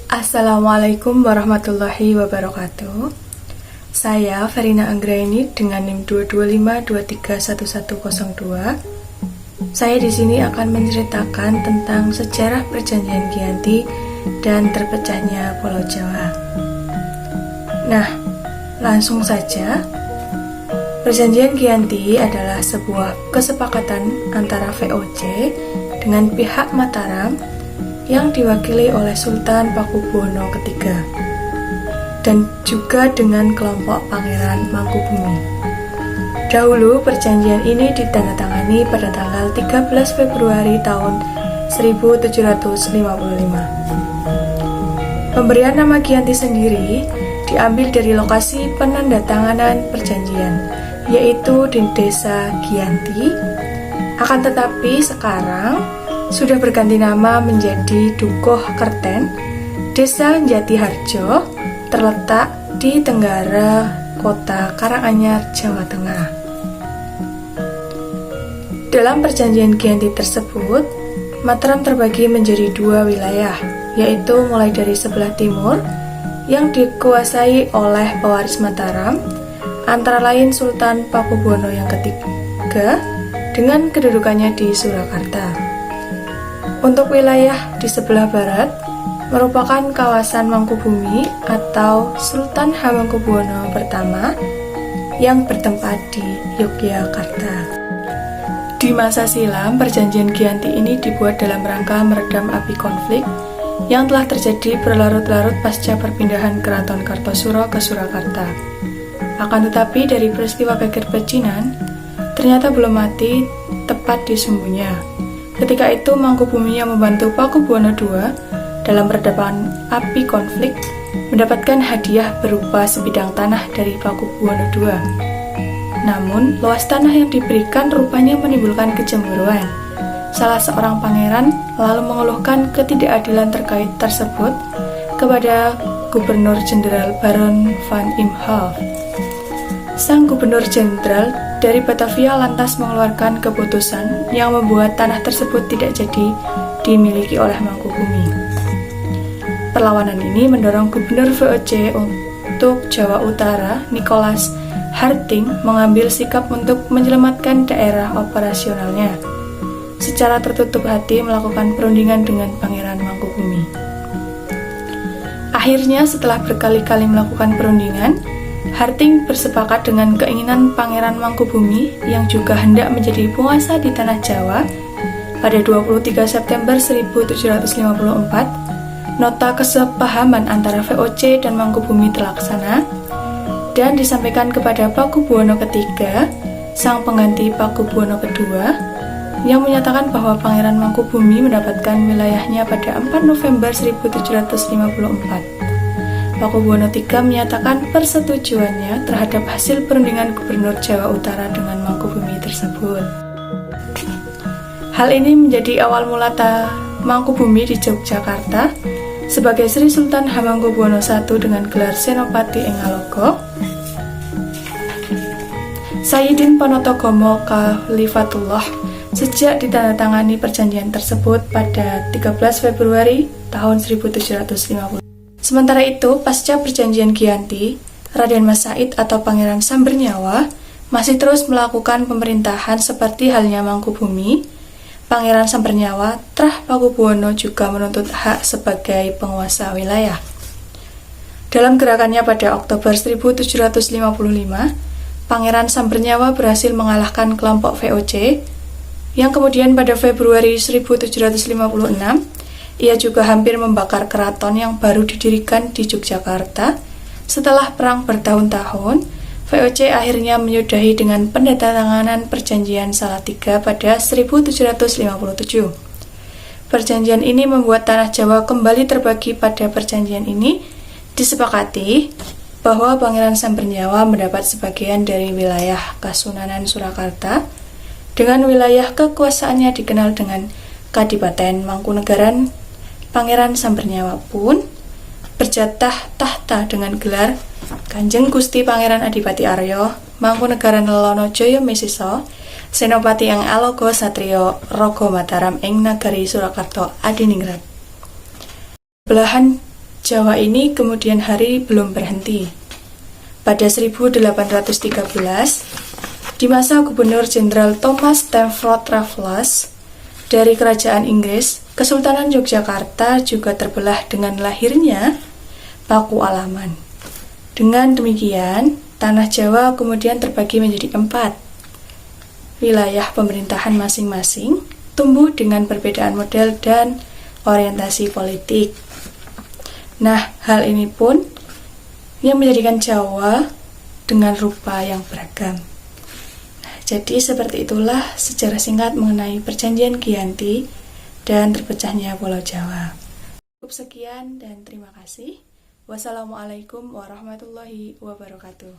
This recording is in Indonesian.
Assalamualaikum warahmatullahi wabarakatuh. Saya Verina Anggraini dengan NIM 225231102. Saya di sini akan menceritakan tentang sejarah Perjanjian Giyanti dan terpecahnya Pulau Jawa. Nah, langsung saja. Perjanjian Giyanti adalah sebuah kesepakatan antara VOC dengan pihak Mataram yang diwakili oleh Sultan Pakubuwono III dan juga dengan kelompok Pangeran Mangkubumi. Dahulu perjanjian ini ditandatangani pada tanggal 13 Februari tahun 1755. Pemberian nama Giyanti sendiri diambil dari lokasi penandatanganan perjanjian, yaitu di Desa Giyanti. Akan tetapi sekarang sudah berganti nama menjadi Dukuh Kerten, Desa Jatiharjo, terletak di Tenggara, Kota Karanganyar, Jawa Tengah. Dalam perjanjian Giyanti tersebut, Mataram terbagi menjadi dua wilayah, yaitu mulai dari sebelah timur yang dikuasai oleh pewaris Mataram, antara lain Sultan Pakubuwono yang ketiga dengan kedudukannya di Surakarta. Untuk wilayah di sebelah barat merupakan kawasan Mangkubumi atau Sultan Hamengkubuwono pertama yang bertempat di Yogyakarta. Di masa silam, perjanjian Giyanti ini dibuat dalam rangka meredam api konflik yang telah terjadi berlarut-larut pasca perpindahan Keraton Kartosuro ke Surakarta. Akan tetapi dari peristiwa geger pecinan, ternyata belum mati tepat di sumbunya. Ketika itu Mangkubumi yang membantu Pakubuwono II dalam meredapan api konflik mendapatkan hadiah berupa sebidang tanah dari Pakubuwono II. Namun, luas tanah yang diberikan rupanya menimbulkan kecemburuan. Salah seorang pangeran lalu mengeluhkan ketidakadilan terkait tersebut kepada Gubernur Jenderal Baron van Imhoff. Sang Gubernur Jenderal dari Batavia lantas mengeluarkan keputusan yang membuat tanah tersebut tidak jadi dimiliki oleh Mangkubumi. Perlawanan ini mendorong Gubernur VOC untuk Jawa Utara, Nicholas Harting, mengambil sikap untuk menyelamatkan daerah operasionalnya. Secara tertutup hati melakukan perundingan dengan Pangeran Mangkubumi. Akhirnya setelah berkali-kali melakukan perundingan, Harting bersepakat dengan keinginan Pangeran Mangkubumi yang juga hendak menjadi penguasa di tanah Jawa. Pada 23 September 1754, nota kesepahaman antara VOC dan Mangkubumi terlaksana dan disampaikan kepada Pakubuwono III, sang pengganti Pakubuwono II, yang menyatakan bahwa Pangeran Mangkubumi mendapatkan wilayahnya pada 4 November 1754. Pakubuwono III menyatakan persetujuannya terhadap hasil perundingan Gubernur Jawa Utara dengan Mangkubumi tersebut. Hal ini menjadi awal mula Mangkubumi di Yogyakarta sebagai Sri Sultan Hamengkubuwono I dengan gelar Senopati ing Ngalogo, Sayyidin Ponorogo Khalifatullah, sejak ditandatangani perjanjian tersebut pada 13 Februari tahun 1750. Sementara itu, pasca perjanjian Giyanti, Raden Mas Said atau Pangeran Sambernyawa masih terus melakukan pemerintahan seperti halnya Mangkubumi. Pangeran Sambernyawa Trah Pakubuwono juga menuntut hak sebagai penguasa wilayah. Dalam gerakannya pada Oktober 1755, Pangeran Sambernyawa berhasil mengalahkan kelompok VOC yang kemudian pada Februari 1756 ia juga hampir membakar keraton yang baru didirikan di Yogyakarta. Setelah perang bertahun-tahun, VOC akhirnya menyudahi dengan penandatanganan perjanjian Salatiga pada 1757. Perjanjian ini membuat tanah Jawa kembali terbagi. Pada perjanjian ini disepakati bahwa Pangeran Sambernyawa mendapat sebagian dari wilayah Kasunanan Surakarta dengan wilayah kekuasaannya dikenal dengan Kadipaten Mangkunegaran. Pangeran Sambernyawa pun berjatah tahta dengan gelar Kanjeng Gusti Pangeran Adipati Arya Mangkunegaran Lelono Jaya Mesiso Senopati yang Alogo Satrio Rogo Mataram ing Nagari Surakarta Adiningrat. Belahan Jawa ini kemudian hari belum berhenti. Pada 1813, di masa Gubernur Jenderal Thomas Stamford Raffles dari Kerajaan Inggris, Kesultanan Yogyakarta juga terbelah dengan lahirnya Paku Alaman. Dengan demikian, tanah Jawa kemudian terbagi menjadi 4. Wilayah pemerintahan masing-masing tumbuh dengan perbedaan model dan orientasi politik. Nah, hal ini pun yang menjadikan Jawa dengan rupa yang beragam. Nah, jadi seperti itulah sejarah singkat mengenai Perjanjian Giyanti dan terpecahnya Pulau Jawa. Cukup sekian dan terima kasih. Wassalamualaikum warahmatullahi wabarakatuh.